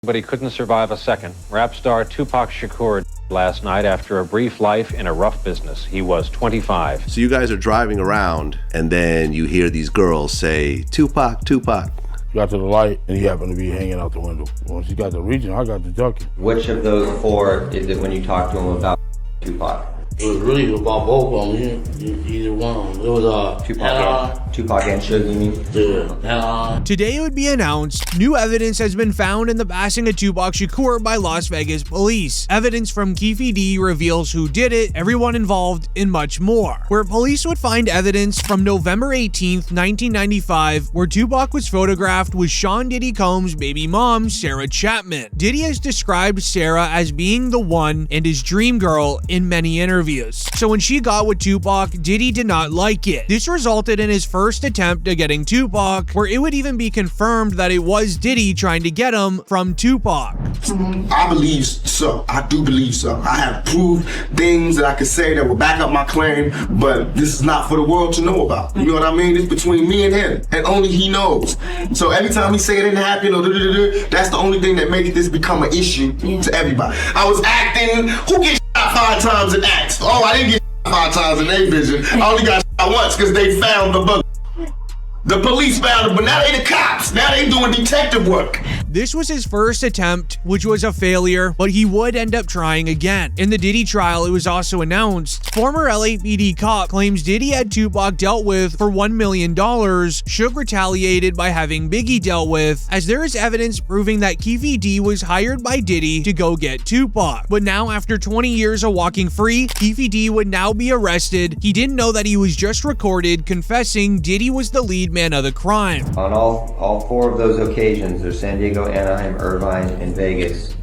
But he couldn't survive a second. Rap star Tupac Shakur last night after a brief life in a rough business. He was 25. So you guys are driving around and then you hear these girls say, Tupac, Tupac. Got to the light and he happened to be hanging out the window. Once he got to reaching, I got to ducking. Which of those four is it when you talk to him about Tupac? It was really about both of them. Either one. It was Tupac and Suge, you mean? Yeah. Today it would be announced new evidence has been found in the passing of Tupac Shakur by Las Vegas police. Evidence from Keefe D reveals who did it, everyone involved, and much more. Where police would find evidence from November 18th, 1995, where Tupac was photographed with Sean Diddy Combs' baby mom, Sarah Chapman. Diddy has described Sarah as being the one and his dream girl in many interviews. So when she got with Tupac, Diddy did not like it. This resulted in his first attempt at getting Tupac, where it would even be confirmed that it was Diddy trying to get him from Tupac. I believe so. I do believe so. I have proved things that I could say that will back up my claim, but this is not for the world to know about. You know what I mean? It's between me and him, and only he knows. So every time he say it didn't happen, or that's the only thing that makes this become an issue to everybody. I was acting. Who gets shot 5 times in acts? Oh, I didn't get shot 5 times in their vision. I only got shot once because they found the book. The police found it, but now they the cops. Now they doing detective work. This was his first attempt, which was a failure, but he would end up trying again. In the Diddy trial, it was also announced, former LAPD cop claims Diddy had Tupac dealt with for $1 million. Suge retaliated by having Biggie dealt with, as there is evidence proving that Keefe D was hired by Diddy to go get Tupac. But now, after 20 years of walking free, Keefe D would now be arrested. He didn't know that he was just recorded confessing Diddy was the lead man of the crime. On all 4 of those occasions, there's San Diego, Anaheim, Irvine, and Vegas.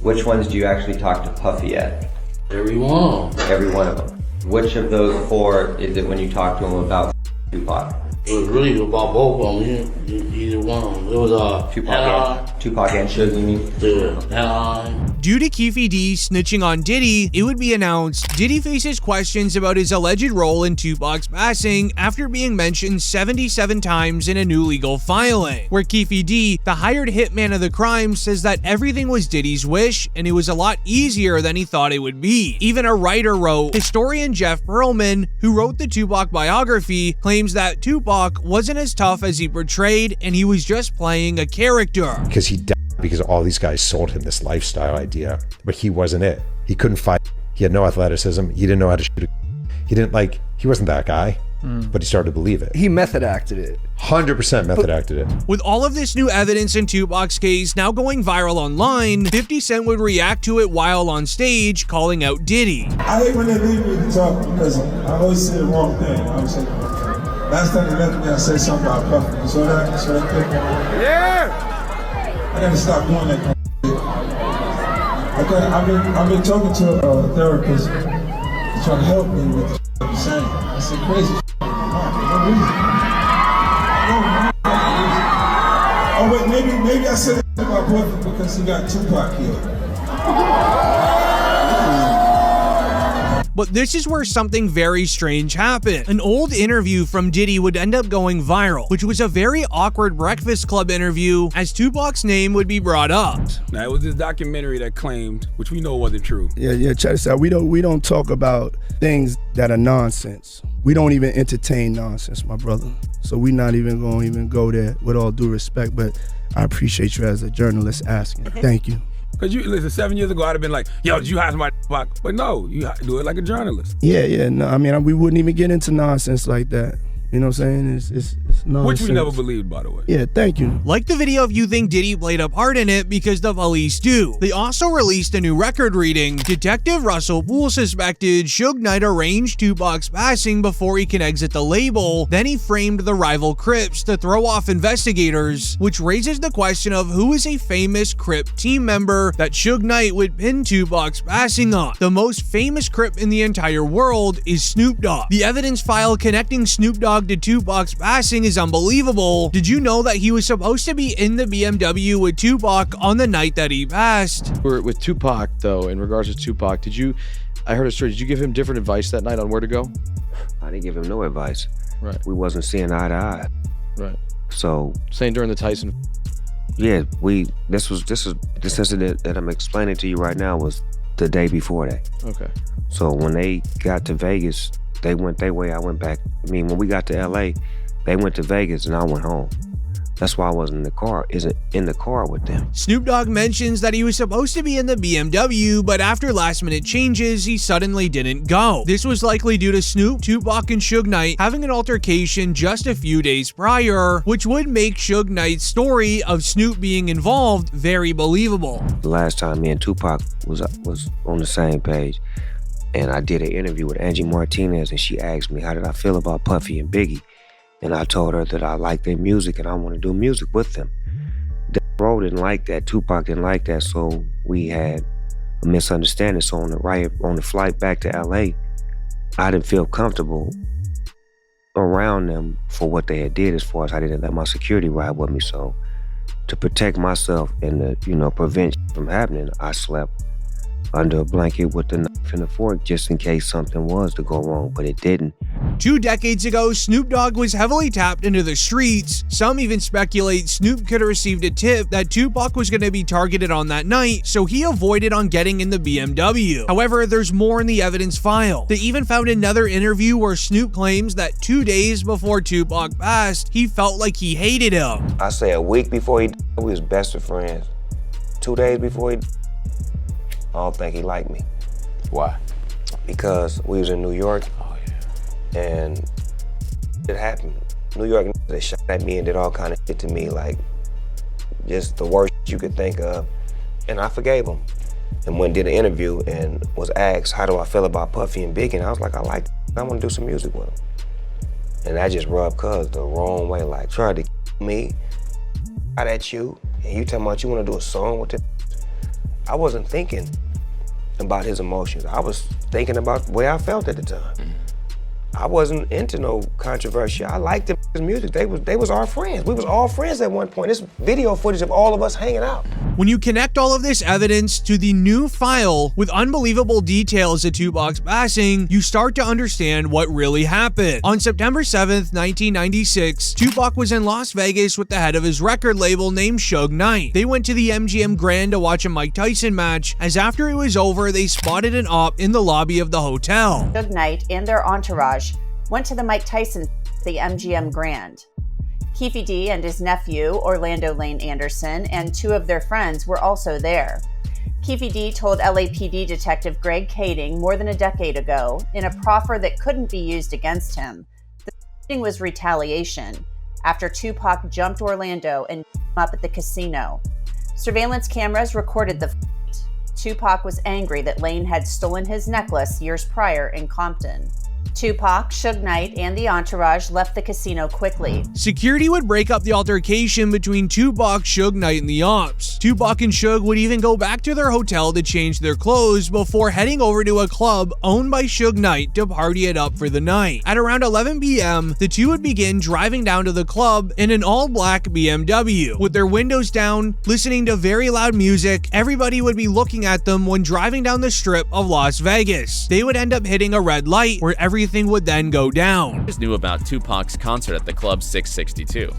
Which ones do you actually talk to Puffy at? Every one. Every one of them. Which of those 4 is it when you talk to him about Tupac? It was really about both of them. Either one. It was Tupac and Suge, you mean? Yeah. Due to Keefe D snitching on Diddy, it would be announced Diddy faces questions about his alleged role in Tupac's passing after being mentioned 77 times in a new legal filing, where Keefe D, the hired hitman of the crime, says that everything was Diddy's wish and it was a lot easier than he thought it would be. Even a writer wrote, historian Jeff Pearlman, who wrote the Tupac biography, claims that Tupac wasn't as tough as he portrayed and he was just playing a character. Because he died because all these guys sold him this lifestyle idea, but he wasn't it. He couldn't fight. He had no athleticism. He didn't know how to shoot. He wasn't that guy, but he started to believe it. He method acted it. 100% method acted it. With all of this new evidence in Tupac's case now going viral online, 50 Cent would react to it while on stage, calling out Diddy. I hate when they leave me to talk because I always say the wrong thing. Last time they left me, I said something about Puffy. You saw that? Yeah! I gotta stop doing that. I've been talking to a therapist trying to help me with the I'm saying. I said crazy no reason. Oh wait, maybe I said it about Puffy because he got Tupac killed. But this is where something very strange happened. An old interview from Diddy would end up going viral, which was a very awkward Breakfast Club interview as Tupac's name would be brought up. Now, it was this documentary that claimed, which we know wasn't true. Yeah, check this out. We don't talk about things that are nonsense. We don't even entertain nonsense, my brother. So we're not even going to go there with all due respect, but I appreciate you as a journalist asking. Thank you. Because listen, 7 years ago, I'd have been like, yo, did you hire somebody? But no, you do it like a journalist. Yeah, no, I mean, we wouldn't even get into nonsense like that. You know what I'm saying? It's nonsense. Which we never believed, by the way. Yeah, thank you. Like the video if you think Diddy played a part in it because the police do. They also released a new record reading. Detective Russell Poole suspected Suge Knight arranged Tupac's passing before he can exit the label. Then he framed the rival Crips to throw off investigators, which raises the question of who is a famous Crip team member that Suge Knight would pin Tupac's passing on. The most famous Crip in the entire world is Snoop Dogg. The evidence file connecting Snoop Dogg to Tupac's passing is unbelievable. Did you know that he was supposed to be in the BMW with Tupac on the night that he passed? With Tupac, though, in regards to Tupac, I heard a story, did you give him different advice that night on where to go? I didn't give him no advice. Right. We wasn't seeing eye to eye. Right. So. Saying during the Tyson, Yeah, this incident that I'm explaining to you right now was the day before that. Okay. So when they got to Vegas, they went their way, I went back. I mean, when we got to LA, they went to Vegas and I went home. That's why I wasn't in the car with them. Snoop Dogg mentions that he was supposed to be in the BMW, but after last-minute changes, he suddenly didn't go. This was likely due to Snoop, Tupac, and Suge Knight having an altercation just a few days prior, which would make Suge Knight's story of Snoop being involved very believable. The last time me and Tupac was on the same page, and I did an interview with Angie Martinez, and she asked me, how did I feel about Puffy and Biggie? And I told her that I like their music and I want to do music with them. Bro didn't like that, Tupac didn't like that, so we had a misunderstanding. So on the flight back to LA, I didn't feel comfortable around them for what they had did, as far as I didn't let my security ride with me. So to protect myself and to, prevent from happening, I slept under a blanket with the knife and the fork just in case something was to go wrong, but it didn't. 2 decades ago, Snoop Dogg was heavily tapped into the streets. Some even speculate Snoop could have received a tip that Tupac was going to be targeted on that night, so he avoided on getting in the BMW. However, there's more in the evidence file. They even found another interview where Snoop claims that 2 days before Tupac passed, he felt like he hated him. I say a week before he died, we was best of friends. 2 days before he died, I don't think he liked me. Why? Because we was in New York. Oh, yeah. And it happened. New York, they shot at me and did all kind of shit to me, like just the worst you could think of. And I forgave him. And went and did an interview and was asked, how do I feel about Puffy and Biggie? And I was like, I like them. I want to do some music with them. And that just rubbed Cuz the wrong way, like tried to kill me, out at you, and you talking about you want to do a song with it. I wasn't thinking about his emotions. I was thinking about the way I felt at the time. I wasn't into no controversy. I liked his music. They was our friends. We was all friends at one point. This video footage of all of us hanging out. When you connect all of this evidence to the new file with unbelievable details of Tupac's passing, you start to understand what really happened. On September 7th, 1996, Tupac was in Las Vegas with the head of his record label named Suge Knight. They went to the MGM Grand to watch a Mike Tyson match, as after it was over, they spotted an op in the lobby of the hotel. Suge Knight and their entourage went to the Mike Tyson at the MGM Grand. Keefe D and his nephew, Orlando Lane Anderson, and 2 of their friends were also there. Keefe D told LAPD Detective Greg Kading more than a decade ago, in a proffer that couldn't be used against him, the shooting was retaliation after Tupac jumped Orlando and beat him up at the casino. Surveillance cameras recorded the fight. Tupac was angry that Lane had stolen his necklace years prior in Compton. Tupac, Suge Knight, and the entourage left the casino quickly. Security would break up the altercation between Tupac, Suge Knight, and the ops. Tupac and Suge would even go back to their hotel to change their clothes before heading over to a club owned by Suge Knight to party it up for the night. At around 11 p.m., the two would begin driving down to the club in an all-black BMW. With their windows down, listening to very loud music, everybody would be looking at them when driving down the strip of Las Vegas. They would end up hitting a red light where everything would then go down. Knew about Tupac's concert at the Club 662.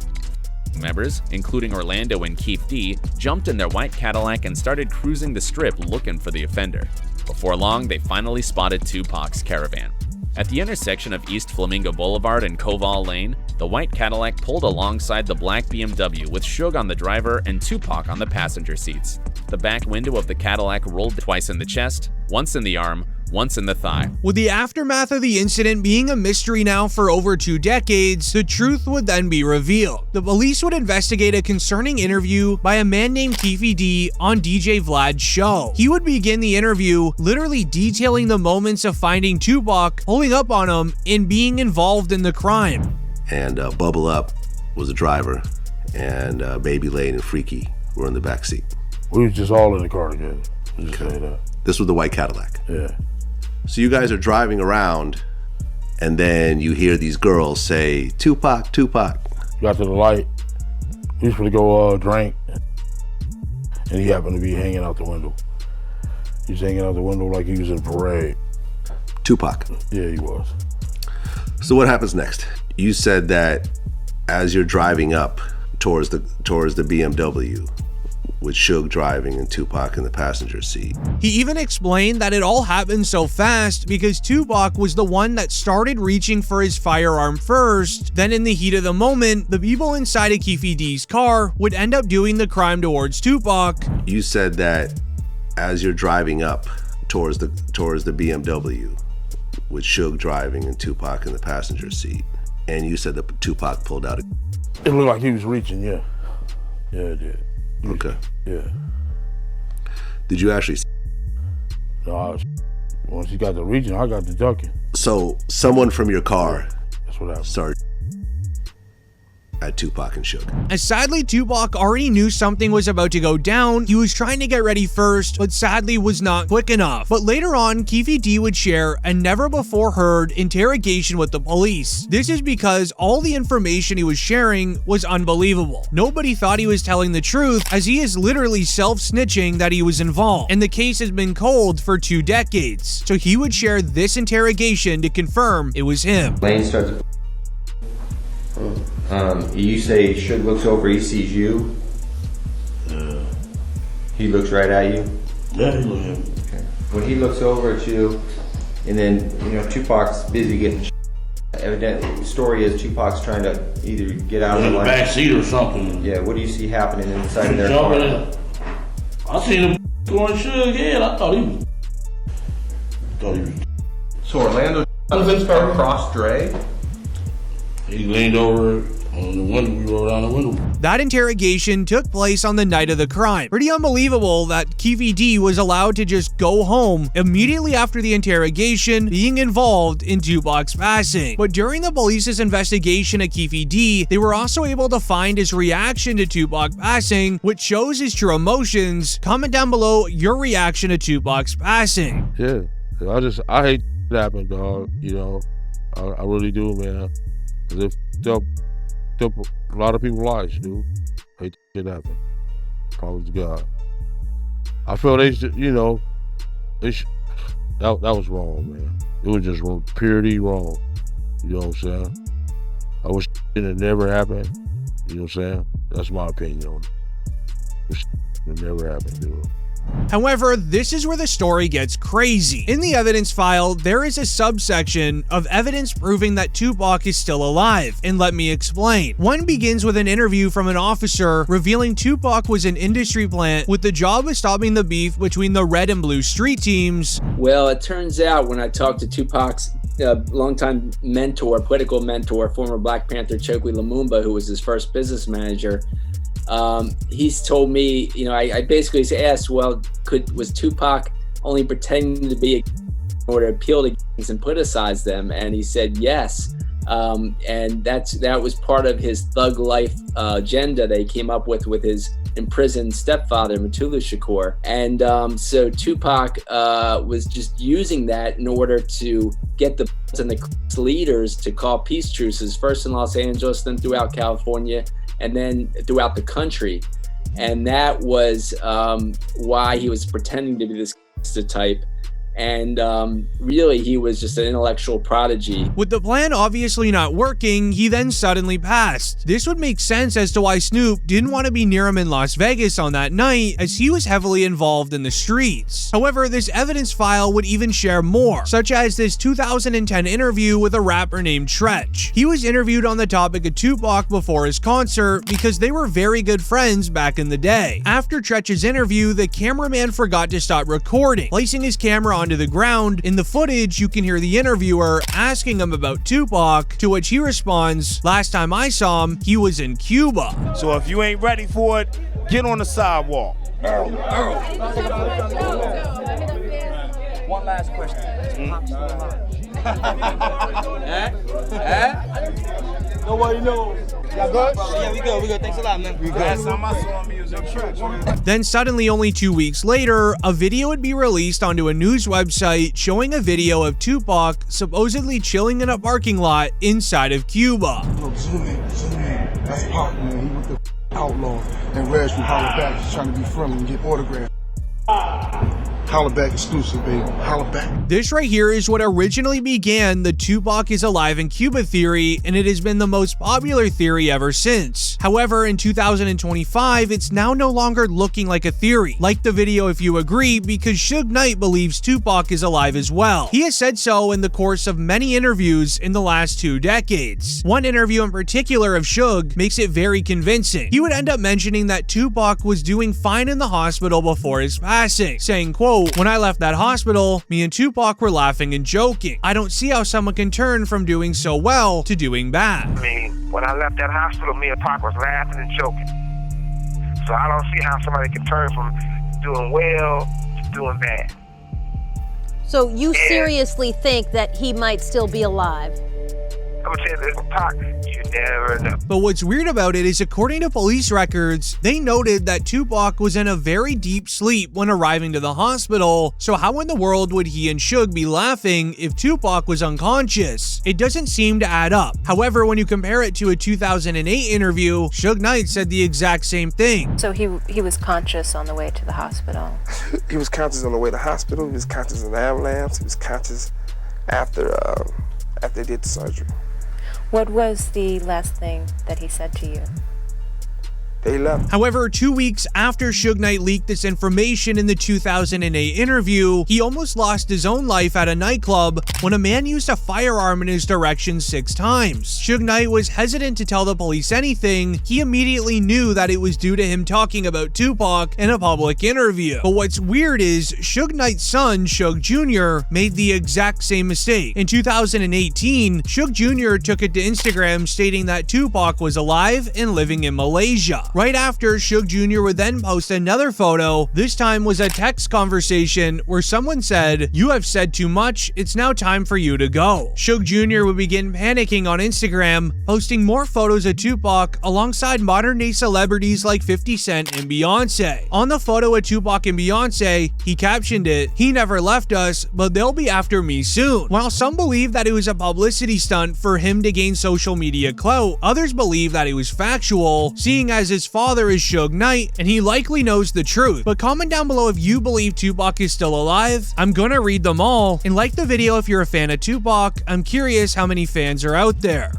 Members, including Orlando and Keefe D, jumped in their white Cadillac and started cruising the strip looking for the offender. Before long, they finally spotted Tupac's caravan. At the intersection of East Flamingo Boulevard and Koval Lane, the white Cadillac pulled alongside the black BMW with Suge on the driver and Tupac on the passenger seats. The back window of the Cadillac rolled twice in the chest, once in the arm, once in the thigh. With the aftermath of the incident being a mystery now for over 2 decades, the truth would then be revealed. The police would investigate a concerning interview by a man named Keefe D on DJ Vlad's show. He would begin the interview literally detailing the moments of finding Tupac, pulling up on him, and being involved in the crime. And Bubble Up was the driver, and Baby Lane and Freaky were in the back seat. We was just all in the car together. Just say that. This was the white Cadillac. Yeah. So you guys are driving around, and then you hear these girls say, Tupac, Tupac. Got to the light. He was going to go drink, and he happened to be hanging out the window. He was hanging out the window like he was in a parade. Tupac? Yeah, he was. So what happens next? You said that as you're driving up towards the BMW, with Suge driving and Tupac in the passenger seat. He even explained that it all happened so fast because Tupac was the one that started reaching for his firearm first. Then in the heat of the moment, the people inside of Keefe D's car would end up doing the crime towards Tupac. You said that as you're driving up towards the BMW, with Suge driving and Tupac in the passenger seat, and you said that Tupac pulled out a... It looked like he was reaching, yeah. Yeah, it did. Okay. Yeah. Did you actually... No, once he got the reaching, I got the ducking. So someone from your car... That's what happened. ...started at Tupac and Suge. As sadly, Tupac already knew something was about to go down. He was trying to get ready first, but sadly was not quick enough. But later on, Keefe D would share a never before heard interrogation with the police. This is because all the information he was sharing was unbelievable. Nobody thought he was telling the truth, as he is literally self-snitching that he was involved, and the case has been cold for 2 decades. So he would share this interrogation to confirm it was him. Lane starts. You say Suge looks over, he sees you. Yeah. He looks right at you. Yeah, he looks at me. Okay. When he looks over at you, and then Tupac's busy getting. Evidently, the story is Tupac's trying to either get out of the line. Back seat or something. Yeah. What do you see happening inside of their car? I seen him going Suge head. I thought he was. So Orlando across Dre. He leaned over on the window. We rolled down the window. That interrogation took place on the night of the crime. Pretty unbelievable that Keefe D was allowed to just go home immediately after the interrogation, being involved in Tupac's passing. But during the police's investigation at Keefe D, they were also able to find his reaction to Tupac passing, which shows his true emotions. Comment down below your reaction to Tupac's passing. Yeah, I hate that happened, dog. I really do, man. Cause it took a lot of people's lives, dude. Hate that shit happen. Probably to God. I feel they should, that was wrong, man. It was just wrong, purely wrong. You know what I'm saying? I wish it had never happened. You know what I'm saying? That's my opinion on it. It never happened, dude. However, this is where the story gets crazy. In the evidence file, there is a subsection of evidence proving that Tupac is still alive, and let me explain. One begins with an interview from an officer revealing Tupac was an industry plant with the job of stopping the beef between the red and blue street teams. Well, it turns out when I talked to Tupac's longtime mentor, political mentor, former Black Panther Chokwe Lumumba, who was his first business manager, he's told me, I basically asked, well, was Tupac only pretending to be in order to appeal to gangs and politicize them? And he said yes. And that was part of his thug life agenda that he came up with his imprisoned stepfather, Tupac Shakur. And so Tupac was just using that in order to get the and the leaders to call peace truces, first in Los Angeles, then throughout California, and then throughout the country. And that was why he was pretending to be this gangster type. And really, he was just an intellectual prodigy. With the plan obviously not working, he then suddenly passed. This would make sense as to why Snoop didn't want to be near him in Las Vegas on that night, as he was heavily involved in the streets. However, this evidence file would even share more, such as this 2010 interview with a rapper named Tretch. He was interviewed on the topic of Tupac before his concert because they were very good friends back in the day. After Tretch's interview, the cameraman forgot to stop recording, placing his camera onto the ground. In the footage, you can hear the interviewer asking him about Tupac, to which he responds, "Last time I saw him, he was in Cuba." So if you ain't ready for it, get on the sidewalk. One last question. Nobody knows. Y'all good? Yeah, we good. Thanks a lot, man. We good. Last time I saw him, he was in church. Then suddenly, only 2 weeks later, a video would be released onto a news website showing a video of Tupac supposedly chilling in a parking lot inside of Cuba. Look, zoom in. That's Pac, man. He was the outlaw. And Reg from Hollow Back is trying to be friendly and get autographs. Holla back exclusive, baby. Holla back. This right here is what originally began the Tupac is alive in Cuba theory, and it has been the most popular theory ever since. However, in 2025, it's now no longer looking like a theory. Like the video if you agree, because Suge Knight believes Tupac is alive as well. He has said so in the course of many interviews in the last 2 decades. One interview in particular of Suge makes it very convincing. He would end up mentioning that Tupac was doing fine in the hospital before his passing, saying, quote, "When I left that hospital, me and Tupac were laughing and joking. I don't see how someone can turn from doing so well to doing bad." I mean, when I left that hospital, me and Pac was laughing and joking. So I don't see how somebody can turn from doing well to doing bad. So you seriously think that he might still be alive? I'm gonna tell you this, Pac, you never know. But what's weird about it is, according to police records, they noted that Tupac was in a very deep sleep when arriving to the hospital, so how in the world would he and Suge be laughing if Tupac was unconscious? It doesn't seem to add up. However, when you compare it to a 2008 interview, Suge Knight said the exact same thing. So he was conscious on the way to the hospital? He was conscious on the way to the hospital, he was conscious in the ambulance, he was conscious after they did the surgery. What was the last thing that he said to you? They left. However, 2 weeks after Suge Knight leaked this information in the 2008 interview, he almost lost his own life at a nightclub when a man used a firearm in his direction 6 times. Suge Knight was hesitant to tell the police anything. He immediately knew that it was due to him talking about Tupac in a public interview. But what's weird is Suge Knight's son, Suge Jr., made the exact same mistake. In 2018, Suge Jr. took it to Instagram stating that Tupac was alive and living in Malaysia. Right after, Suge Jr. would then post another photo. This time was a text conversation where someone said, "You have said too much, it's now time for you to go." Suge Jr. would begin panicking on Instagram, posting more photos of Tupac alongside modern day celebrities like 50 Cent and Beyonce. On the photo of Tupac and Beyonce, he captioned it, "He never left us, but they'll be after me soon." While some believe that it was a publicity stunt for him to gain social media clout, others believe that it was factual, seeing as his father is Suge Knight and he likely knows the truth. But comment down below if you believe Tupac is still alive. I'm gonna read them all, and like the video if you're a fan of Tupac. I'm curious how many fans are out there.